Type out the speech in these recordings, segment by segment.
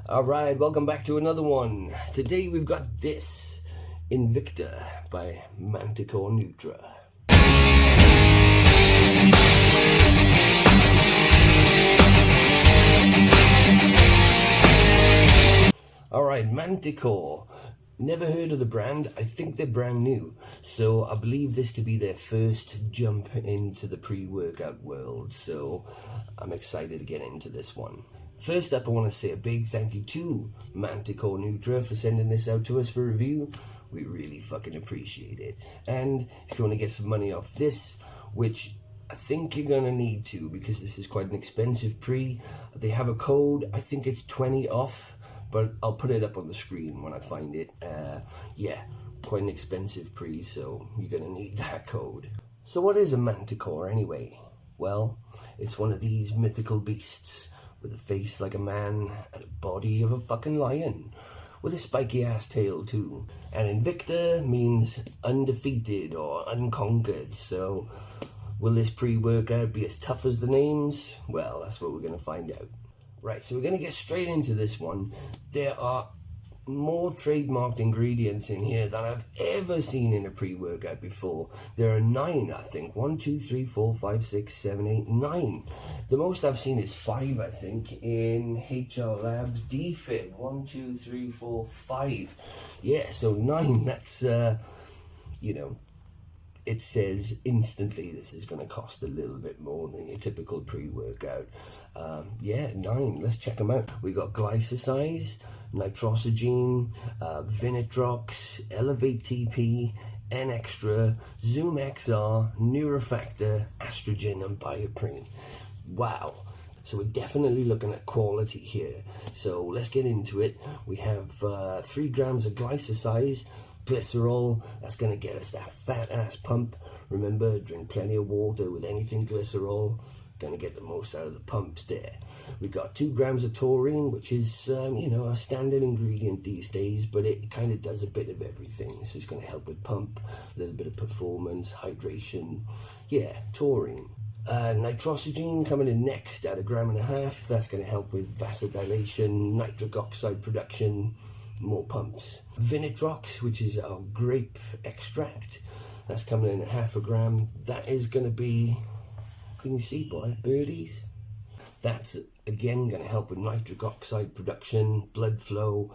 Alright, welcome back to another one. Today we've got this, Invicta by Manticore Nutra. Alright, Manticore. Never heard of the brand. I think they're brand new. So I believe this to be their first jump into the pre-workout world. So I'm excited to get into this one. First up, I want to say a big thank you to Manticore Nutra for sending this out to us for review. We really fucking appreciate it. And if you want to get some money off this, which I think you're going to need to because this is quite an expensive pre, they have a code. I think it's 20 off. But I'll put it up on the screen when I find it. Yeah, quite an expensive pre, so you're going to need that code. So what is a Manticore anyway? Well, it's one of these mythical beasts with a face like a man and a body of a fucking lion, with a spiky ass tail too. And Invicta means undefeated or unconquered, so will this pre-workout be as tough as the names? Well, that's what we're going to find out. Right, so we're going to get straight into this one. There are more trademarked ingredients in here than I've ever seen in a pre-workout before. There are 9, I think. 1, 2, 3, 4, 5, 6, 7, 8, 9. The most I've seen is 5, I think, in HR Labs DFib. 1, 2, 3, 4, 5. Yeah, so 9. That's, it says instantly this is going to cost a little bit more than your typical pre-workout. 9. Let's check them out. We got glycosize, nitrosogene, Vinitrox, Elevate TP, N Extra, Zoom XR, Neurofactor, Astrogen, and Bioprene. Wow. So we're definitely looking at quality here. So let's get into it. We have 3 grams of glycosize, glycerol. That's going to get us that fat ass pump. Remember, drink plenty of water with anything glycerol. Going to get the most out of the pumps there. We got 2 grams of taurine, which is a standard ingredient these days, but it kind of does a bit of everything. So it's going to help with pump, a little bit of performance, hydration. Yeah, taurine. Nitrosogene coming in next at 1.5 grams. That's going to help with vasodilation, nitric oxide production, more pumps. Vinitrox, which is our grape extract, that's coming in at 0.5 gram. That is going to be, can you see, boy, birdies? That's again going to help with nitric oxide production, blood flow.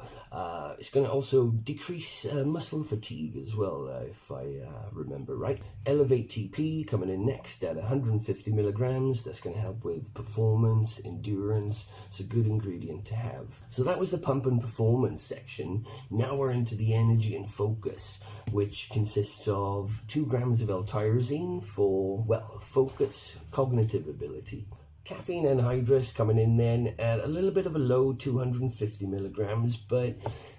It's going to also decrease muscle fatigue as well, if I remember right. Elevate TP coming in next at 150 milligrams. That's going to help with performance, endurance. It's a good ingredient to have. So that was the pump and performance section. Now we're into the energy and focus, which consists of 2 grams of L-tyrosine for, focus, cognitive ability. Caffeine anhydrous coming in then at a little bit of a low 250 milligrams, but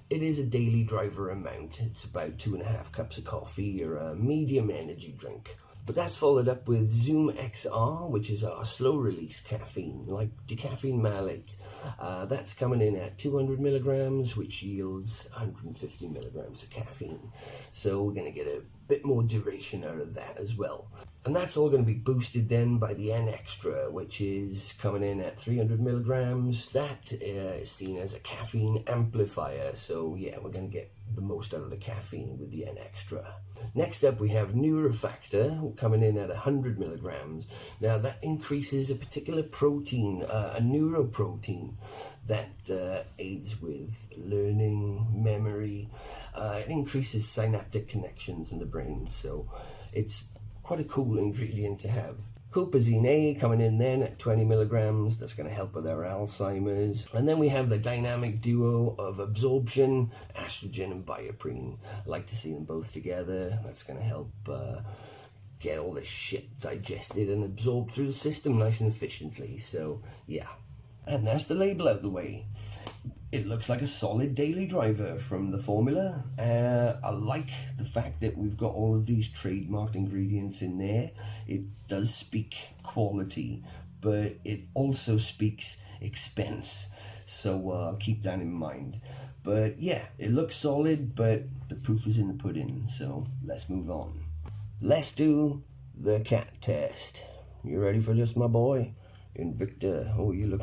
it is a daily driver amount. It's about 2.5 cups of coffee or a medium energy drink. But that's followed up with Zoom XR, which is our slow release caffeine, like decaffeine malate. That's coming in at 200 milligrams, which yields 150 milligrams of caffeine. So we're going to get a bit more duration out of that as well. And that's all going to be boosted then by the N Extra, which is coming in at 300 milligrams. That is seen as a caffeine amplifier. So yeah, we're going to get the most out of the caffeine with the N Extra. Next up, we have Neurofactor coming in at 100 milligrams. Now that increases a particular protein, a neuroprotein that aids with learning, memory. It increases synaptic connections in the brain, so it's quite a cool ingredient to have. Huperzine A coming in then at 20 milligrams. That's going to help with our Alzheimer's. And then we have the dynamic duo of absorption, Astrogen and Bioprene. I like to see them both together. That's going to help get all this shit digested and absorbed through the system nice and efficiently. So yeah, and that's the label out the way. It looks like a solid daily driver from the formula. I like the fact that we've got all of these trademarked ingredients in there. It does speak quality, but it also speaks expense. So keep that in mind. But yeah, it looks solid, but the proof is in the pudding. So let's move on. Let's do the cat test. You ready for this, my boy? Invicta. Oh, you look...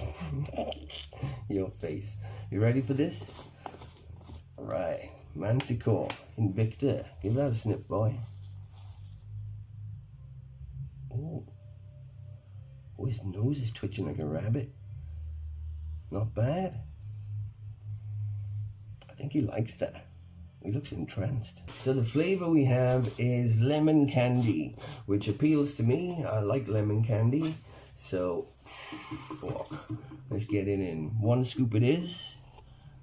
Your face. You ready for this? Right. Manticore. Invicta. Give that a sniff, boy. Oh. Oh, his nose is twitching like a rabbit. Not bad. I think he likes that. He looks entranced. So the flavor we have is lemon candy, which appeals to me. I like lemon candy. So, fuck. Let's get it in. 1 scoop it is.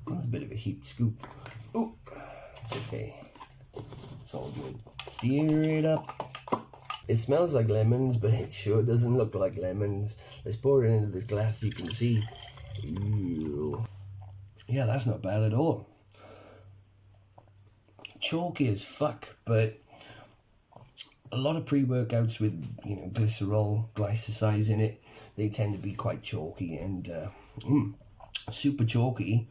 That's a bit of a heaped scoop. Oh, it's okay. It's all good. Stir it up. It smells like lemons, but it sure doesn't look like lemons. Let's pour it into this glass so you can see. Ew. Yeah, that's not bad at all. Chalky as fuck, but a lot of pre-workouts with, you know, glycerol, glycosides in it, they tend to be quite chalky and super chalky.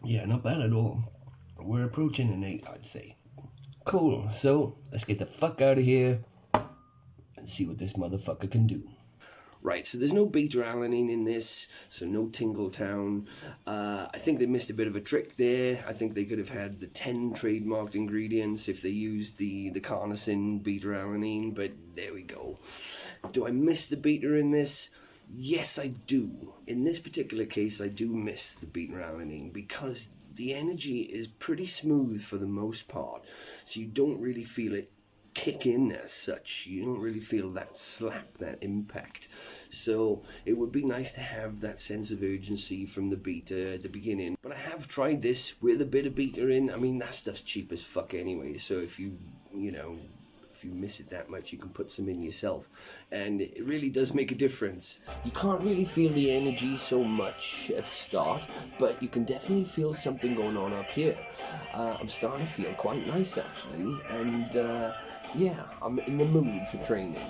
Yeah, not bad at all. We're approaching an 8, I'd say. Cool, so let's get the fuck out of here and see what this motherfucker can do. Right, so there's no beta-alanine in this, so no Tingletown. I think they missed a bit of a trick there. I think they could have had the 10 trademarked ingredients if they used the carnosine beta-alanine, but there we go. Do I miss the beta in this? Yes, I do. In this particular case, I do miss the beta-alanine because the energy is pretty smooth for the most part, so you don't really feel it kick in as such. You don't really feel that slap, that impact. So it would be nice to have that sense of urgency from the beta at the beginning. But I have tried this with a bit of beta in. I mean, that stuff's cheap as fuck anyway, so if you miss it that much, you can put some in yourself, and it really does make a difference. You can't really feel the energy so much at the start, but you can definitely feel something going on up here. I'm starting to feel quite nice actually, and yeah, I'm in the mood for training.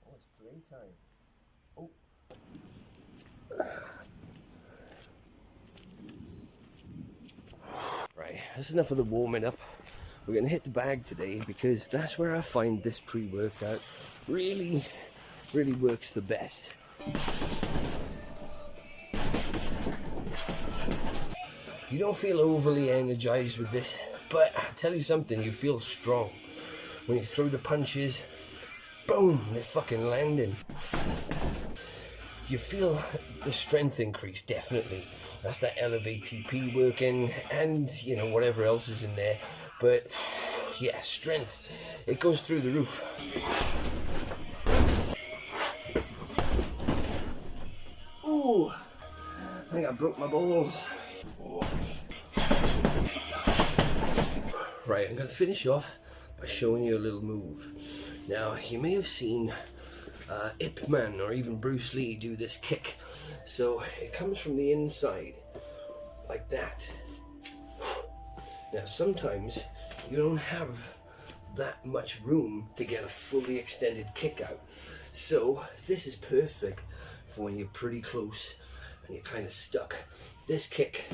Oh, it's playtime. Oh. Right, that's enough of the warming up. We're going to hit the bag today because that's where I find this pre-workout really works the best. You don't feel overly energized with this, but I'll tell you something, you feel strong. When you throw the punches, boom, they're fucking landing. You feel the strength increase, definitely. That's that Elevate TP working, and you know, whatever else is in there. But yeah, strength, it goes through the roof. Ooh, I think I broke my balls. Right, I'm going to finish off by showing you a little move. Now, you may have seen Ip Man or even Bruce Lee do this kick. So it comes from the inside, like that. Now, sometimes you don't have that much room to get a fully extended kick out. So this is perfect for when you're pretty close and you're kind of stuck. This kick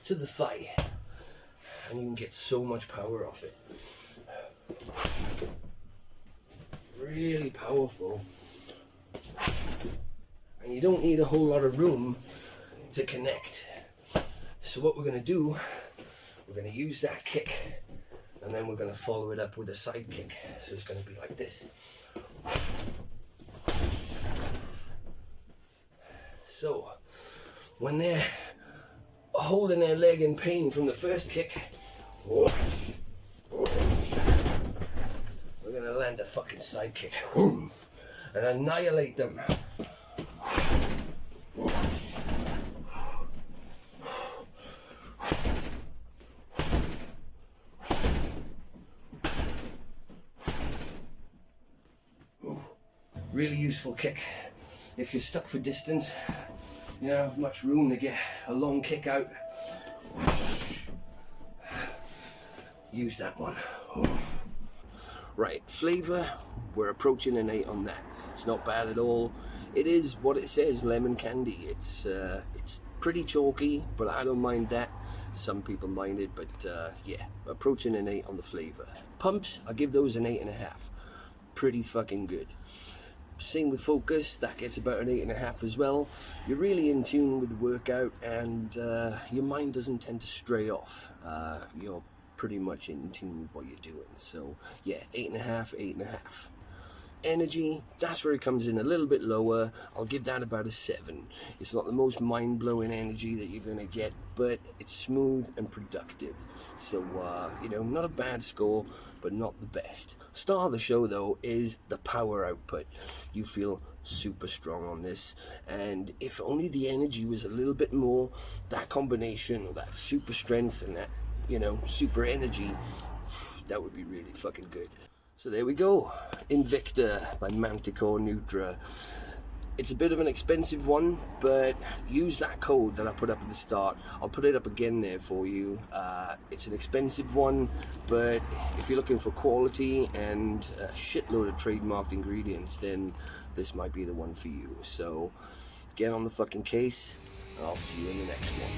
to the thigh, and you can get so much power off it. Really powerful. And you don't need a whole lot of room to connect. So what we're going to do, we're going to use that kick, and then we're going to follow it up with a side kick. So it's going to be like this. So when they're holding their leg in pain from the first kick, we're going to land a fucking side kick and annihilate them. Really useful kick. If you're stuck for distance, you don't have much room to get a long kick out, use that one. Right, flavour, we're approaching an 8 on that. It's not bad at all. It is what it says, lemon candy. It's Pretty chalky, but I don't mind that. Some people mind it, but yeah, approaching an 8 on the flavor. Pumps, I give those an 8.5. Pretty fucking good. Same with focus, that gets about an 8.5 as well. You're really in tune with the workout, and your mind doesn't tend to stray off. You're pretty much in tune with what you're doing. So yeah, 8.5, 8.5. Energy, that's where it comes in a little bit lower. I'll give that about a 7. It's not the most mind-blowing energy that you're going to get, but it's smooth and productive. So, you know, not a bad score, but not the best. Star of the show, though, is the power output. You feel super strong on this, and if only the energy was a little bit more, that combination of that super strength and that, you know, super energy, that would be really fucking good. So there we go, Invicta by Manticore Nutra. It's a bit of an expensive one, but use that code that I put up at the start. I'll put it up again there for you. It's an expensive one, but if you're looking for quality and a shitload of trademarked ingredients, then this might be the one for you. So get on the fucking case, and I'll see you in the next one.